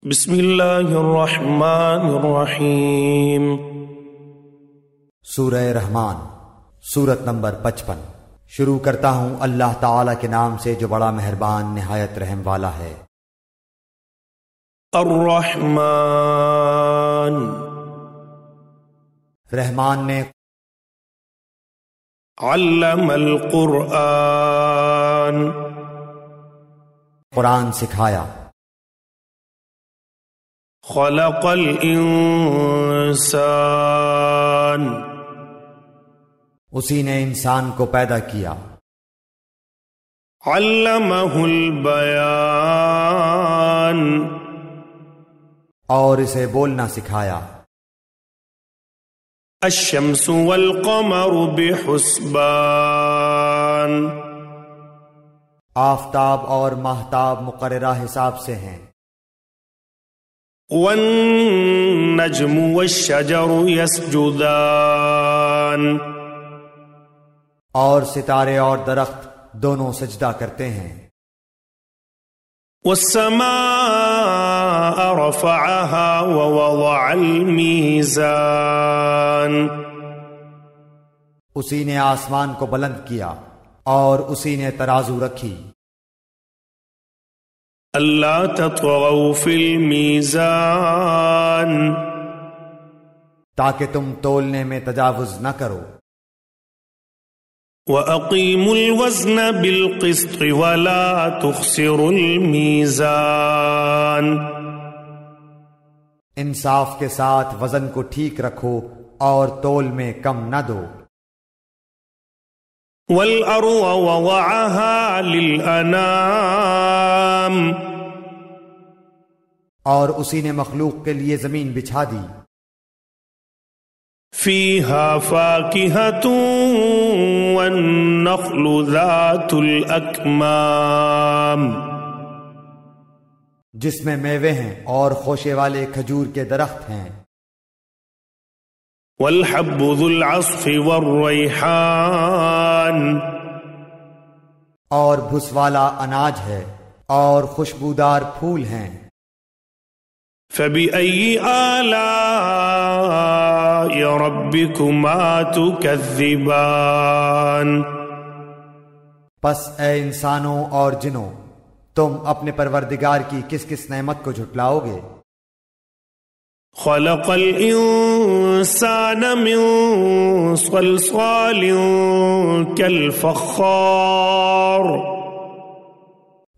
بسم اللہ الرحمن الرحیم۔ سورہ رحمان، سورت نمبر 55۔ شروع کرتا ہوں اللہ تعالی کے نام سے جو بڑا مہربان نہایت رحم والا ہے۔ الرحمن، رحمان نے علم القرآن، قرآن سکھایا۔ خلق الانسان، اسی نے انسان کو پیدا کیا۔ علمہ البیان، اور اسے بولنا سکھایا۔ الشمس والقمر بحسبان، آفتاب اور ماہتاب مقررہ حساب سے ہیں۔ والنجم والشجر يسجدان، اور ستارے اور درخت دونوں سجدہ کرتے ہیں۔ والسماء رفعها ووضع الميزان، اسی نے آسمان کو بلند کیا اور اسی نے ترازو رکھی۔ اللہ تطغوا فی المیزان، تاکہ تم تولنے میں تجاوز نہ کرو۔ وَأَقِیمُوا الْوَزْنَ بِالْقِسْطِ وَلَا تُخْسِرُوا الْمِيزَانَ، انصاف کے ساتھ وزن کو ٹھیک رکھو اور تول میں کم نہ دو۔ وَالْأَرْضَ وَضَعَهَا لِلْأَنَامِ، اور اسی نے مخلوق کے لیے زمین بچھا دی۔ فِيهَا فَاكِهَةٌ وَالنَّخْلُ ذَاتُ الْأَكْمَامِ، جس میں میوے ہیں اور خوشے والے کھجور کے درخت ہیں۔ والحب ذو العصف والریحان، اور بھس والا اناج ہے اور خوشبودار پھول ہیں۔ فبأي آلاء ربكما تكذبان، پس اے انسانوں اور جنوں، تم اپنے پروردگار کی کس کس نعمت کو جھٹلاؤ گے؟ خلق الانسان من صلصال كالفخار،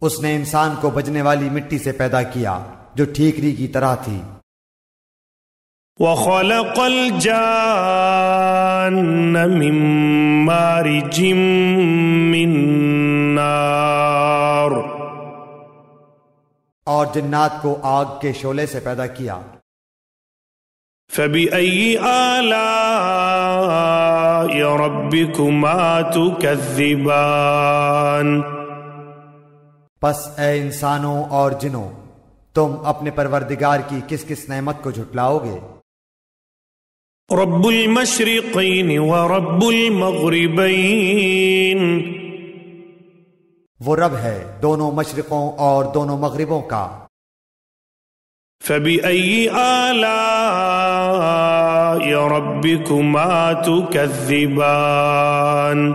اس نے انسان کو بجنے والی مٹی سے پیدا کیا جو ٹھیکری کی طرح تھی۔ وخلق الجان من مارج من نار، اور جنات کو آگ کے شعلے سے پیدا کیا۔ فبأي آلاء ربكما تكذبان، پس اے انسانوں اور جنوں، تم اپنے پروردگار کی کس کس نعمت کو جھٹلاؤ گے؟ رب المشرقین ورب المغربین، وہ رب ہے دونوں مشرقوں اور دونوں مغربوں کا۔ فبأي آلاء ربكما تكذبان،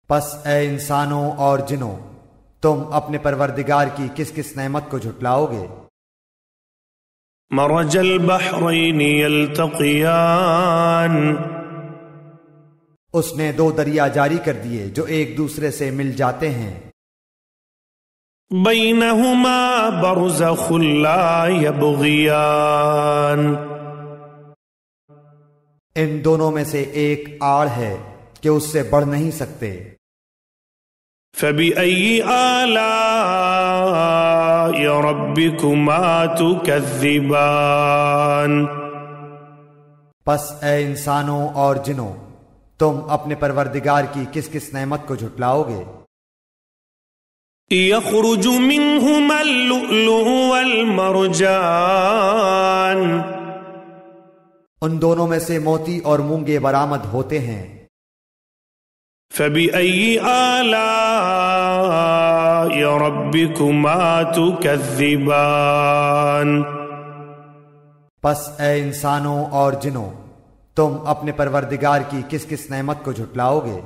پس اے انسانوں اور جنوں، تم اپنے پروردگار کی کس کس نعمت کو جھٹلاؤ گے؟ مرج البحرین یلتقیان، اس نے دو دریا جاری کر دیے جو ایک دوسرے سے مل جاتے ہیں۔ بینہما برزخ لا یبغیان، ان دونوں میں سے ایک آڑ ہے کہ اس سے بڑھ نہیں سکتے۔ فبأي آلاء ربكما تكذبان، پس اے انسانوں اور جنوں، تم اپنے پروردگار کی کس کس نعمت کو جھٹلاؤ گے؟ يخرج منهما اللؤلؤ والمرجان، ان دونوں میں سے موتی اور مونگے برآمد ہوتے ہیں۔ فبأي آلاء ربكما تكذبان پس اے انسانوں اور جنوں، تم اپنے پروردگار کی کس کس نعمت کو جھٹلاؤ گے؟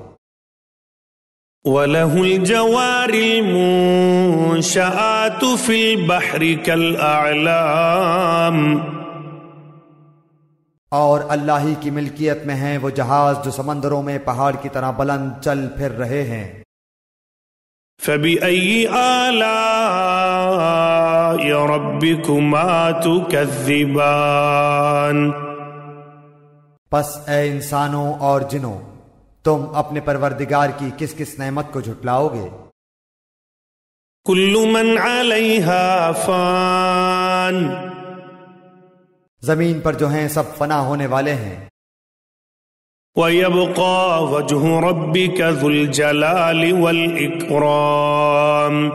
وَلَهُ الْجَوَارِ الْمُنشَآتُ فِي الْبَحْرِ كَالْأَعْلَامِ، اور اللہ ہی کی ملکیت میں ہیں وہ جہاز جو سمندروں میں پہاڑ کی طرح بلند چل پھر رہے ہیں۔ فَبِأَيِّ آلَاءِ رَبِّكُمَا تُكَذِّبَانِ پس اے انسانوں اور جنوں، تم اپنے پروردگار کی کس کس نعمت کو جھٹلاؤ گے؟ كُلُّ مَنْ عَلَيْهَا فَانٍ، زمین پر جو ہیں سب فنا ہونے والے ہیں۔ وَيَبْقَى وَجْهُ رَبِّكَ ذُو الْجَلَالِ وَالْإِكْرَامِ،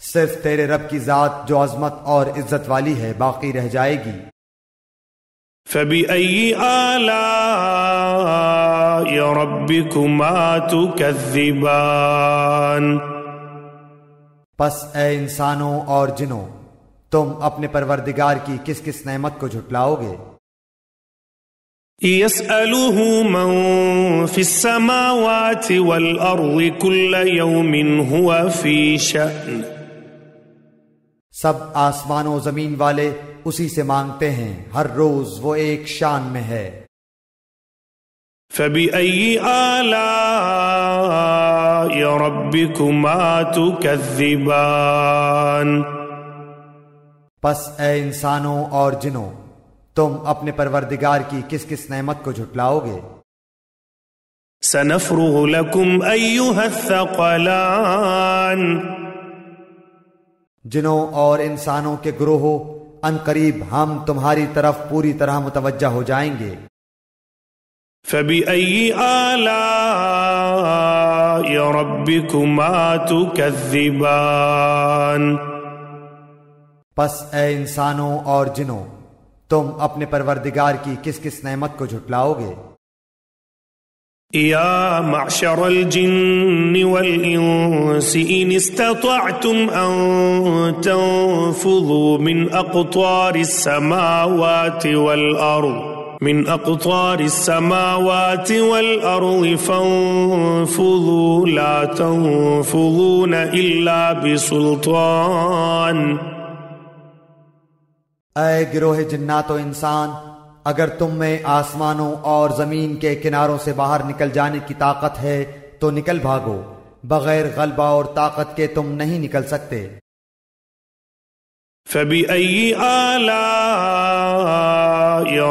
صرف تیرے رب کی ذات جو عظمت اور عزت والی ہے باقی رہ جائے گی۔ فَبِأَيِّ آلَاءِ رَبِّكُمَا تُكَذِّبَانِ پس اے انسانوں اور جنوں، تم اپنے پروردگار کی کس کس نعمت کو جھٹلاؤ گے؟ يَسْأَلُهُ مَن فِي السَّمَاوَاتِ وَالْأَرْضِ كُلَّ يَوْمٍ هُوَ فِي شَأْنٍ، سب آسمان و زمین والے اسی سے مانگتے ہیں، ہر روز وہ ایک شان میں ہے۔ فَبِأَيِّ آلَاءِ رَبِّكُمَا تُكَذِّبَانِ پس اے انسانوں اور جنوں، تم اپنے پروردگار کی کس کس نعمت کو جھٹلاؤ گے؟ سَنَفْرُغُ لَكُمْ أَيُّهَا الثَّقَلَانِ، جنوں اور انسانوں کے گروہوں، ان قریب ہم تمہاری طرف پوری طرح متوجہ ہو جائیں گے۔ فَبِأَيِّ آلَاءِ رَبِّكُمَا تُكَذِّبَانِ پس اے انسانوں اور جنوں، تم اپنے پروردگار کی کس کس نعمت کو جھٹلاؤ گے؟ یا معشر الجن والانس ان استطعتم ان تنفذوا من اقطار السماوات والارض فانفذوا لا تنفذون الا بسلطان۔ اے گروہ جنات و انسان، اگر تم میں آسمانوں اور زمین کے کناروں سے باہر نکل جانے کی طاقت ہے تو نکل بھاگو، بغیر غلبہ اور طاقت کے تم نہیں نکل سکتے۔ فَبِأَيِّ آلَاءِ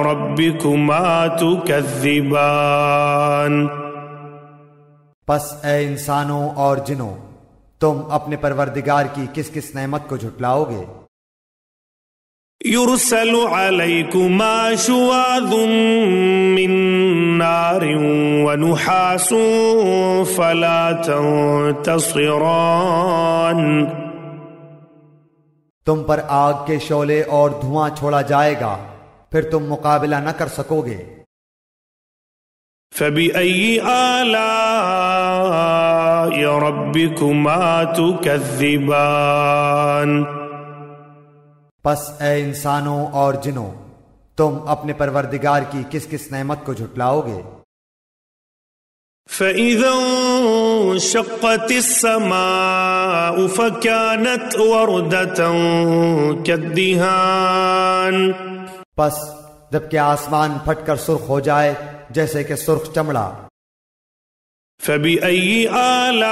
رَبِّكُمَا تُكَذِّبَانِ پس اے انسانوں اور جنوں، تم اپنے پروردگار کی کس کس نعمت کو جھٹلاؤ گے؟ يُرْسَلُ عَلَيْكُمَا شُوَاظٌ مِّن نَّارٍ وَنُحَاسٌ فَلَا تَنتَصِرَانِ تم پر آگ کے شعلے اور دھواں چھوڑا جائے گا، پھر تم مقابلہ نہ کر سکو گے۔ فَبِأَيِّ آلَاءِ رَبِّكُمَا تُكَذِّبَانِ پس اے انسانوں اور جنوں، تم اپنے پروردگار کی کس کس نعمت کو جھٹلاؤ گے؟ فَإِذَا انشَقَّتِ السَّمَاءُ فَكَانَتْ وَرْدَةً كَالدِّهَانِ پس جبکہ آسمان پھٹ کر سرخ ہو جائے جیسے کہ سرخ چمڑا۔ فَبِأَيِّ آلَاءِ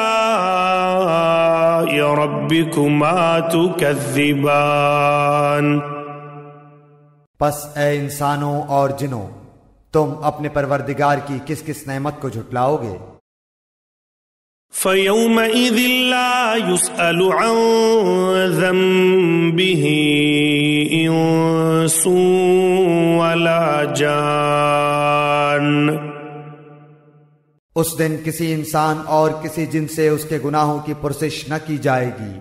رَبِّكُمَا تُكَذِّبَانِ پس اے انسانوں اور جنوں، تم اپنے پروردگار کی کس کس نعمت کو جھٹلاؤ گے؟ فَيَوْمَئِذٍ لَا يُسْأَلُ عَنْ ذَنبِهِ إِنسٌ وَلَا جَانٌ اس دن کسی انسان اور کسی جن سے اس کے گناہوں کی پرسش نہ کی جائے گی۔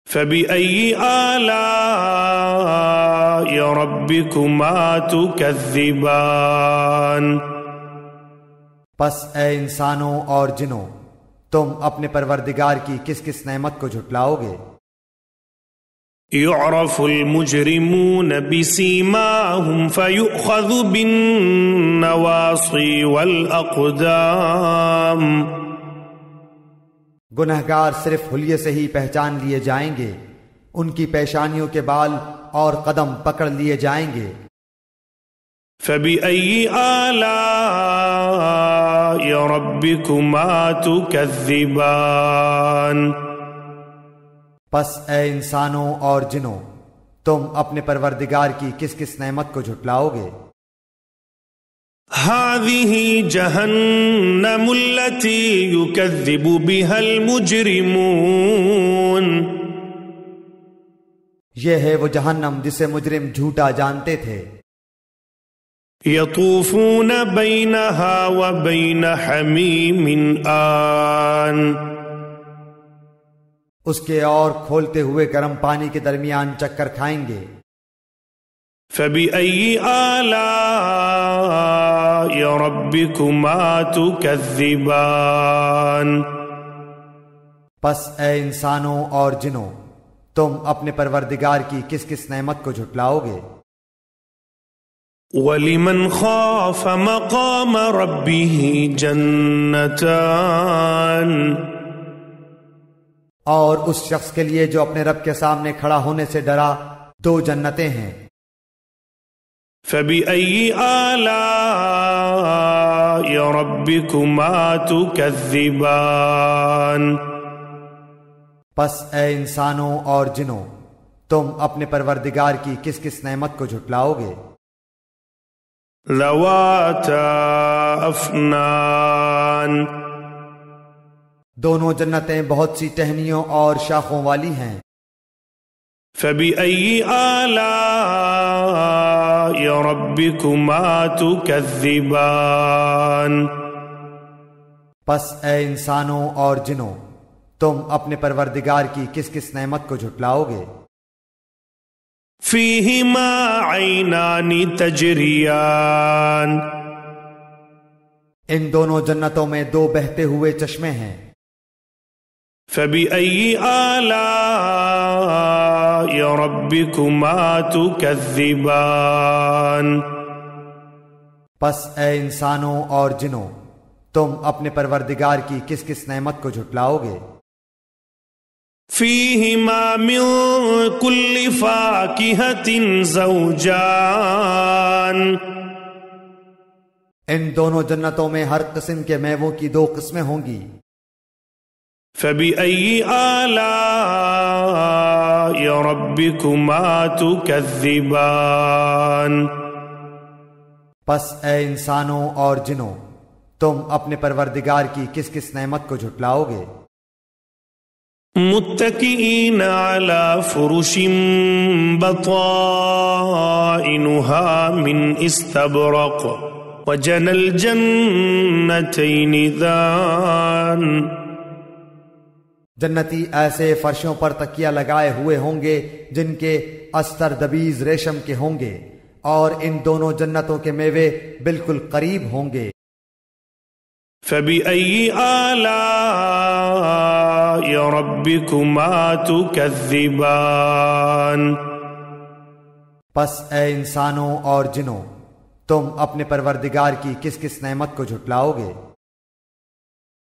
فَبِأَيِّ آلَاءِ رَبِّكُمَا تُكَذِّبَانِ پس اے انسانوں اور جنوں، تم اپنے پروردگار کی کس کس نعمت کو جھٹلاؤ گے؟ يعرف المجرمون بسيماهم فيؤخذ بالنواصي والأقدام. گنہگار صرف حلیے سے ہی پہچان لیے جائیں گے، ان کی پیشانیوں کے بال اور قدم پکڑ لیے جائیں گے. فبأي آلاء ربكما تكذبان. پس اے انسانوں اور جنوں، تم اپنے پروردگار کی کس کس نعمت کو جھٹلاؤ گے؟ هذه جهنم التي يكذب بها المجرمون. یہ ہے وہ جہنم جسے مجرم جھوٹا جانتے تھے. يطوفون بينها وبين حميم آن. اس کے اور کھولتے ہوئے گرم پانی کے درمیان چکر کھائیں گے. فبأي آلاء ربكما تكذبان. پس اے انسانوں اور جنوں، تم اپنے پروردگار کی کس کس نعمت کو جھٹلاؤ گے؟ وَلِمَنْ خَافَ مَقَامَ رَبِّهِ جَنَّتَانِ. اور اس شخص کے لیے جو اپنے رب کے سامنے کھڑا ہونے سے ڈرا، 2 جنتیں ہیں. فَبِأَيِّ آلَاءِ رَبِّكُمَا تُكَذِّبَانِ. پس اے انسانوں اور جنوں، تم اپنے پروردگار کی کس کس نعمت کو جھٹلاؤ گے؟ ذَوَاتَا أَفْنَانٍ. دونوں جنتیں بہت سی ٹہنیوں اور شاخوں والی ہیں. فَبِأَيِّ آلَاءِ رَبِّكُمَا تُكَذِّبَانِ. پس اے انسانوں اور جنوں، تم اپنے پروردگار کی کس کس نعمت کو جھٹلاؤ گے؟ فِيهِمَا عَيْنَانِ تَجْرِيَانِ. ان دونوں جنتوں میں 2 بہتے ہوئے چشمے ہیں. فَبِأَيِّ آلَاءِ رَبِّكُمَا تُكَذِّبَانِ. پس اے انسانوں اور جنوں، تم اپنے پروردگار کی کس کس نعمت کو جھٹلاؤ گے؟ فِيهِمَا مِن كُلِّ فَاكِهَةٍ زَوْجَانِ. ان دونوں جنتوں میں ہر قسم کے میووں کی 2 قسمیں ہوں گی. فَبِأَيِّ آلَاءِ رَبِّكُمَا تُكَذِّبَانِ. پس اے انسانوں اور جنوں، تم اپنے پروردگار کی کس کس نعمت کو جھٹلاؤ گے؟ متكئين على فرش بطائنها من استبرق وجنى الجنتين دان. جنتی ایسے فرشوں پر تکیہ لگائے ہوئے ہوں گے جن کے استر دبیز ریشم کے ہوں گے، اور ان دونوں جنتوں کے میوے بالکل قریب ہوں گے. فَبِأَيِّ آلَاءِ رَبِّكُمَا تُكَذِّبَانِ. پس اے انسانوں اور جنوں، تم اپنے پروردگار کی کس کس نعمت کو جھٹلاؤ گے؟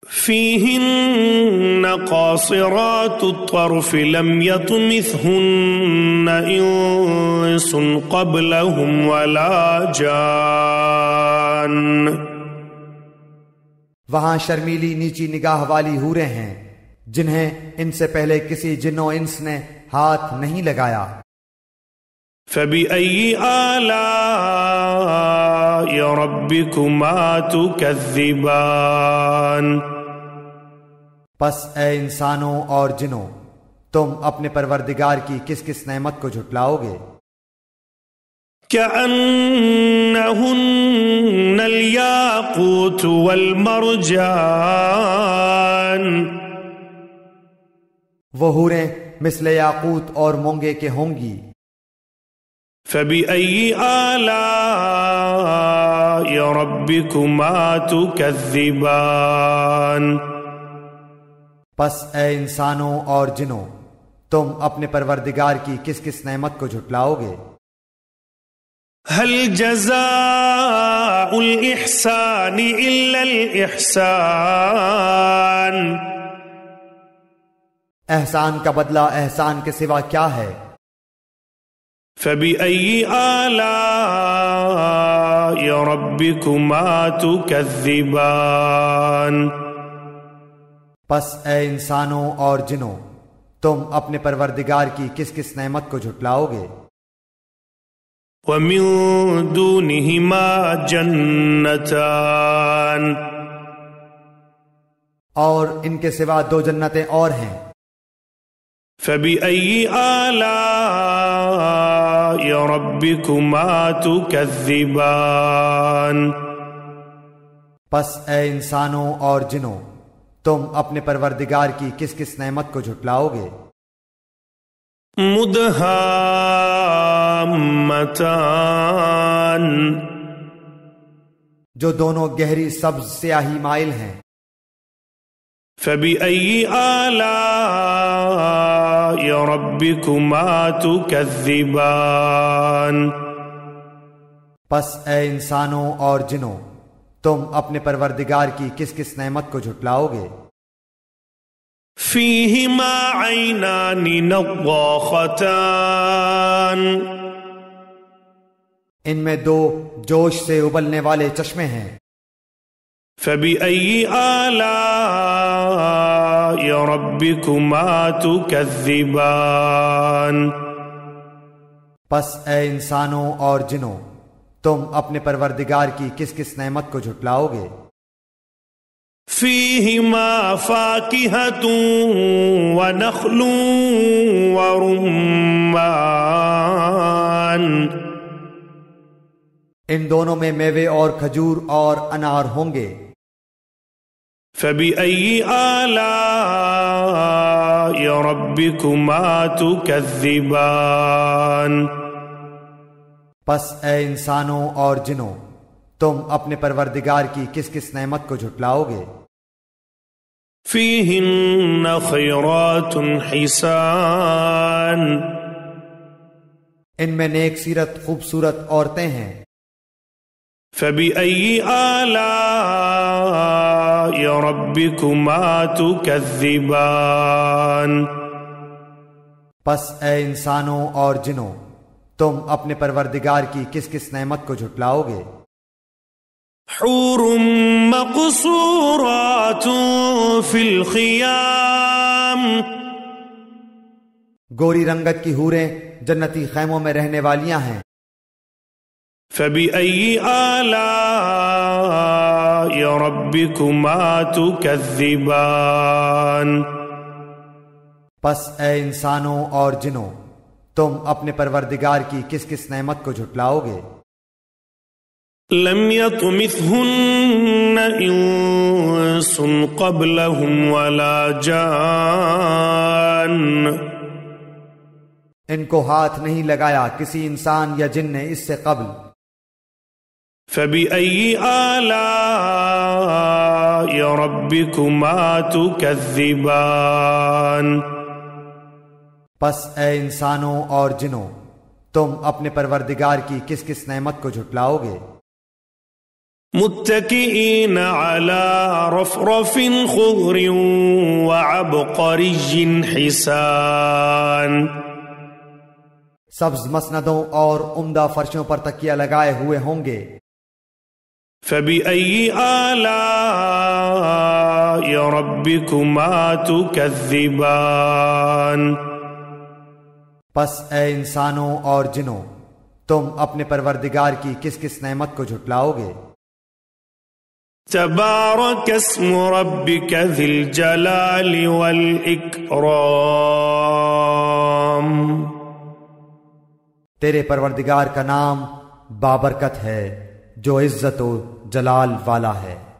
فِيهِنَّ قَاصِرَاتُ الطَّرْفِ لَمْ يَطْمِثْهُنَّ إِنسٌ قَبْلَهُمْ وَلَا جَانٌّ. وہاں شرمیلی نیچی نگاہ والی حوریں ہیں جنہیں ان سے پہلے کسی جن و انس نے ہاتھ نہیں لگایا. فَبِأَيِّ آلَاءِ رَبِّكُمَا تُكَذِّبَانِ. پس اے انسانوں اور جنوں، تم اپنے پروردگار کی کس کس نعمت کو جھٹلاؤ گے؟ كَأَنَّهُنَّ الْيَاقُوتُ وَالْمَرْجَانُ. وہ حوریں مثل یاقوت اور مونگے کے ہوں گی. فَبِأَيِّ آلَاءِ رَبِّكُمَا تُكَذِّبَانِ. پس اے انسانوں اور جنوں، تم اپنے پروردگار کی کس کس نعمت کو جھٹلاؤ گے؟ هل جزاء الإحسان إلا الإحسان؟ احسان کا بدلہ احسان کے سوا کیا ہے؟ فبأي آلاء ربكما تكذبان؟ پس اے انسانوں اور جنوں، تم اپنے پروردگار کی کس کس نعمت کو جھٹلاؤ گے؟ ومن دونهما جنتان، اور ان کے سوا دو جنتیں اور ہیں۔ فبأي آلاء ربكما تكذبان؟ پس اے انسانوں اور جنوں، تم اپنے پروردگار کی کس کس نعمت کو جھٹلاؤ گے؟ مدہامتان، جو دونوں گہری سبز سیاہی مائل ہیں۔ فبأي آلاء ربكما تكذبان؟ پس اے انسانوں اور جنوں، تم اپنے پروردگار کی کس کس نعمت کو جھٹلاؤ گے؟ فیہما عینان نضاختان، ان میں دو جوش سے ابلنے والے چشمے ہیں۔ فبأي آلاء ربكما تكذبان؟ پس اے انسانوں اور جنوں، تم اپنے پروردگار کی کس کس نعمت کو جھٹلاؤ گے؟ فیہما فاکہۃ ونخل ورمان، ان دونوں میں میوے اور کھجور اور انار ہوں گے۔ فبأي آلاء ربكما تكذبان؟ پس اے انسانوں اور جنوں، تم اپنے پروردگار کی کس کس نعمت کو جھٹلاؤ گے؟ فیہن خیرات حسان، ان میں نیک سیرت خوبصورت عورتیں ہیں۔ فبأي آلاء ربكما تكذبان؟ پس اے انسانوں اور جنوں، تم اپنے پروردگار کی کس کس نعمت کو جھٹلاؤ گے؟ حور مقصورات فی الخیام، گوری رنگت کی حوریں جنتی خیموں میں رہنے والیاں ہیں۔ فبأي آلاء ربكما تكذبان؟ پس اے انسانوں اور جنوں، تم اپنے پروردگار کی کس کس نعمت کو جھٹلاؤ گے؟ لم يطمثهن انس قبلهم ولا جان، ان کو ہاتھ نہیں لگایا کسی انسان یا جن نے اس سے قبل۔ فبأي آلاء ربكما تكذبان؟ پس اے انسانوں اور جنوں، تم اپنے پروردگار کی کس کس نعمت کو جھٹلاؤ گے؟ متكئين على رفرف خضر وعبقري حسان، سبز مسندوں اور عمدہ فرشوں پر تکیہ لگائے ہوئے ہوں گے۔ فبأي آلاء ربكما تكذبان؟ پس اے انسانوں اور جنوں، تم اپنے پروردگار کی کس کس نعمت کو جھٹلاؤ گے؟ تبارک اسم ربک ذی الجلال والاکرام، تیرے پروردگار کا نام بابرکت ہے جو عزت و جلال والا ہے۔